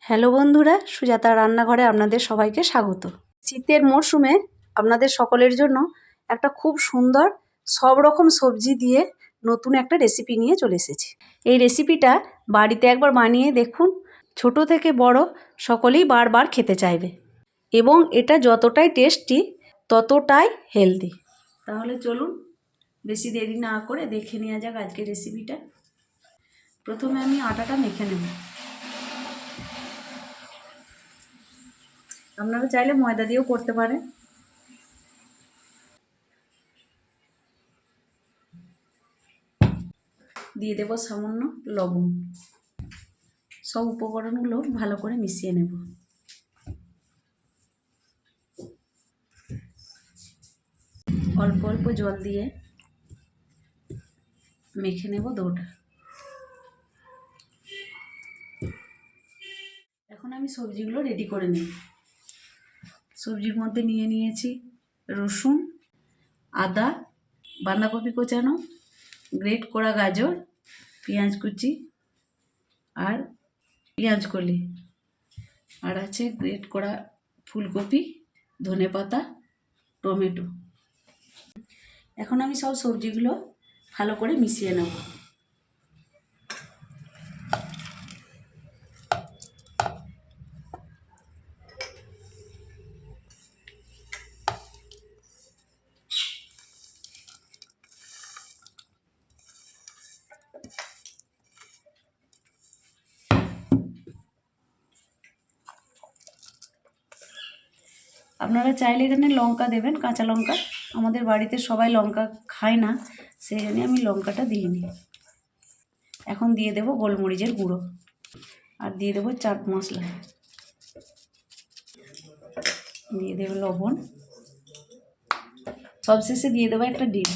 Hello বন্ধুরা, সুজাতা রান্নাঘরে আপনাদের সবাইকে স্বাগত। শীতের মরশুমে আপনাদের সকলের জন্য একটা খুব সুন্দর সব রকম সবজি দিয়ে নতুন একটা রেসিপি নিয়ে চলে এসেছি। এই রেসিপিটা বাড়িতে একবার বানিয়ে দেখুন, ছোট থেকে বড় সকলেই বারবার খেতে চাইবে এবং এটা যতটাই টেস্টি ততটাই হেলদি। তাহলে চলুন বেশি দেরি না করে দেখে নেওয়া যাক আজকের রেসিপিটা। প্রথমে আমি আটাটা মেখে নেব। আপনারা চাইলে ময়দা দিয়েও করতে পারেন। দিয়ে দেব সামান্য লবণ। সব উপকরণগুলো ভালো করে মিশিয়ে নেব। অল্প অল্প জল দিয়ে মেখে নেব ডোটা। এখন আমি সবজিগুলো রেডি করে নেব। সবজির মধ্যে নিয়ে নিয়েছি রসুন, আদা, বাঁধাকপি কোচানো, গ্রেট করা গাজর, পেঁয়াজ কুচি আর পেঁয়াজ কলি, আর আছে গ্রেট করা ফুলকপি, ধনেপাতা, টমেটো। এখন আমি সব সবজিগুলো ভালো করে মিশিয়ে নেব। আপনারা চাইলে এখানে লঙ্কা দেবেন, কাঁচা লঙ্কা। আমাদের বাড়িতে সবাই লঙ্কা খায় না, সেই জন্য আমি লঙ্কাটা দিইনি। এখন দিয়ে দেব গোলমরিচের গুঁড়ো আর দিয়ে দেব চাট মশলা, দিয়ে দেব লবণ, সবশেষে দিয়ে দেবো একটা ডিম।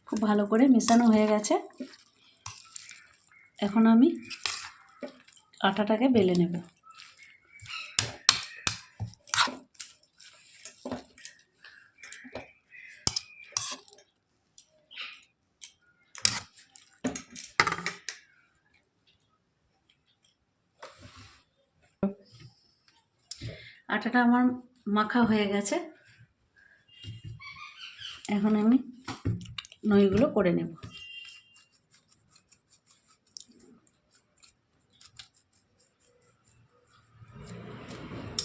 খুব ভালো করে মেশানো হয়ে গেছে। এখন আমি আটাটাকে বেলে নেব। আটাটা আমার মাখা হয়ে গেছে। এখন আমি নইগুলো করে নেব।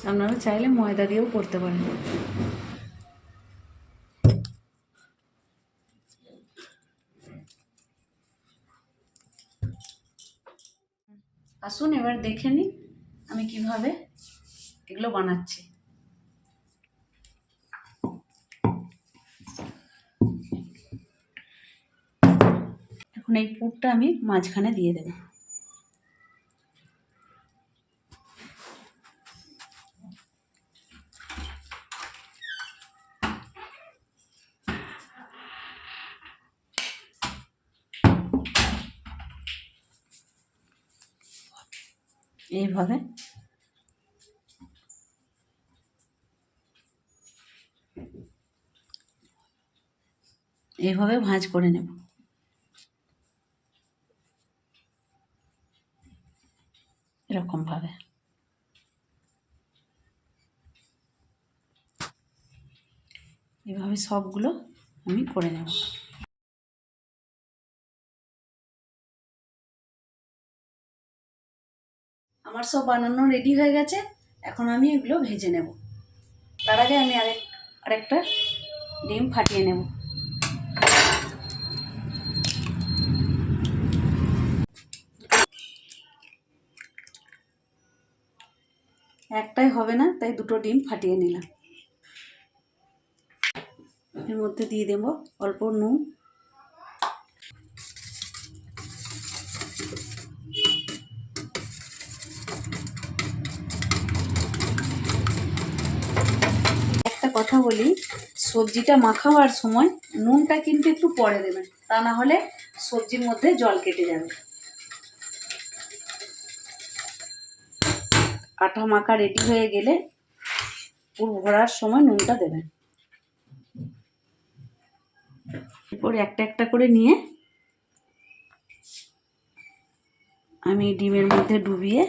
আপনারা চাইলে ময়দা দিয়েও করতে পারেন। আসুন এবার দেখে নিই আমি কিভাবে এগুলো বানাচ্ছি। এখন এই পুরটা আমি মাঝখানে দিয়ে দেব। এইভাবে ভাঁজ করে নেব। এরকমভাবে এভাবে সবগুলো আমি করে নেব। আমার সব বানানো রেডি হয়ে গেছে। এখন আমি এগুলো ভেজে নেব। তার আগে আমি আরেকটা ডিম ফাটিয়ে নেব। একটাই হবে না, তাই দুটো ডিম ফাটিয়ে নিলাম। এর মধ্যে দিয়ে দেব অল্প নুন, কথা বলি, সবজিটা মাখাবার সময় নুনটা কিন্তু একটু পরে দেবেন, তা না হলে সবজির মধ্যে জল কেটে যাবে। আটা মাখা রেডি হয়ে গেলে পুর ভরার সময় নুনটা দেবেন। এরপর একটা একটা করে নিয়ে আমি ডিমের মধ্যে ডুবিয়ে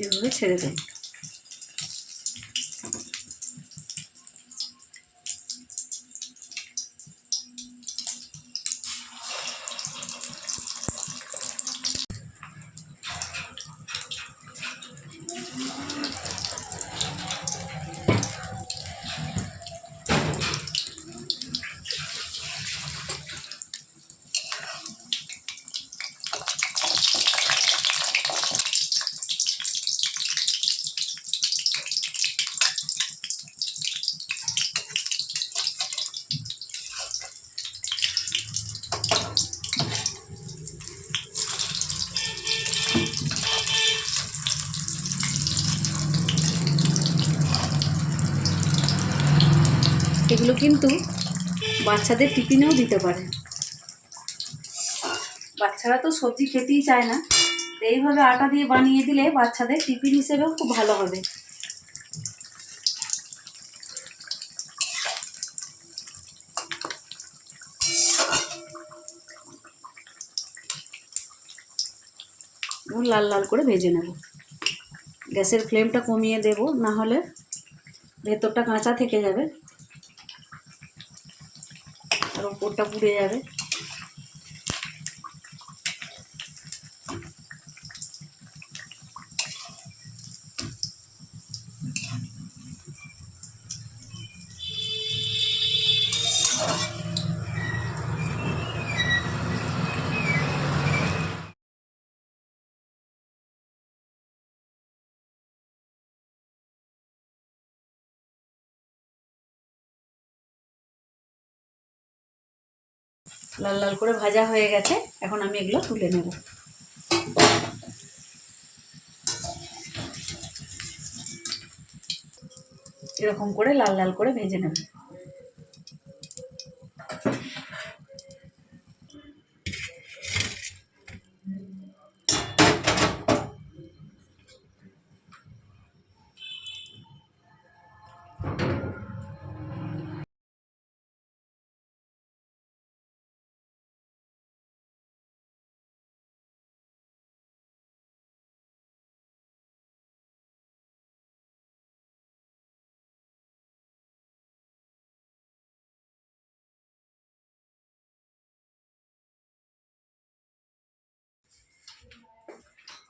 এভাবে ছেড়ে দেব। এগুলো কিন্তু বাচ্চাদের টিফিনেও দিতে পারে। বাচ্চারা তো সবজি খেতেই চায় না, এইভাবে আটা দিয়ে বানিয়ে দিলে বাচ্চাদের টিফিন হিসেবেও খুব ভালো হবে। লাল লাল করে ভেজে নেব। গ্যাসের ফ্লেমটা কমিয়ে দেব, না হলে ভেতরটা কাঁচা থেকে যাবে আর ওপরটা পুড়ে যাবে। লাল লাল করে ভাজা হয়ে গেছে, এখন আমি এগুলো তুলে নেব। এরকম করে লাল লাল করে ভেজে নেব।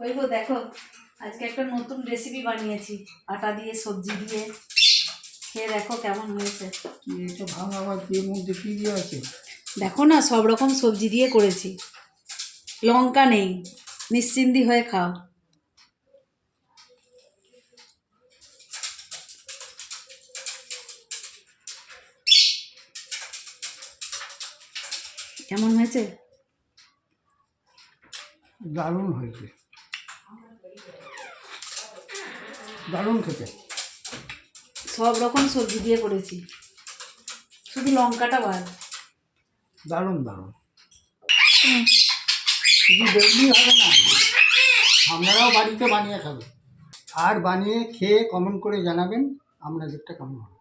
ওই গো দেখো, আজকে একটা নতুন রেসিপি বানিয়েছি আটা দিয়ে সবজি দিয়ে, খেয়ে দেখো কেমন হয়েছে। এটা ভাঙা আবার দিয়ে মধ্যে কি দিয়ে আছে? দেখো না, সব রকম সবজি দিয়ে করেছি, লঙ্কা নেই, নিশ্চিন্তি হয়ে খাও। কেমন হয়েছে? দারুণ হয়েছে, দারুণ খেতে। সব রকম সবজি দিয়ে করেছি, শুধু লঙ্কাটা বাদ। দারুণ দারুণ। শুধু দেখলেই হবে না, আপনারাও বাড়িতে বানিয়ে খাবেন, আর বানিয়ে খেয়ে কমেন্ট করে জানাবেন আপনাদেরটা কেমন হবে।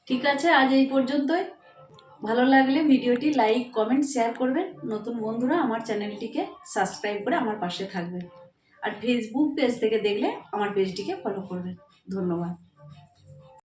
ঠিক আছে, আজ এই পর্যন্তই। ভালো লাগলে ভিডিওটি লাইক কমেন্ট শেয়ার করবেন। নতুন বন্ধুরা আমার চ্যানেলটিকে সাবস্ক্রাইব করে আমার পাশে থাকবেন, আর ফেসবুক পেজ থেকে দেখলে আমার পেজটিকে ফলো করবেন। ধন্যবাদ।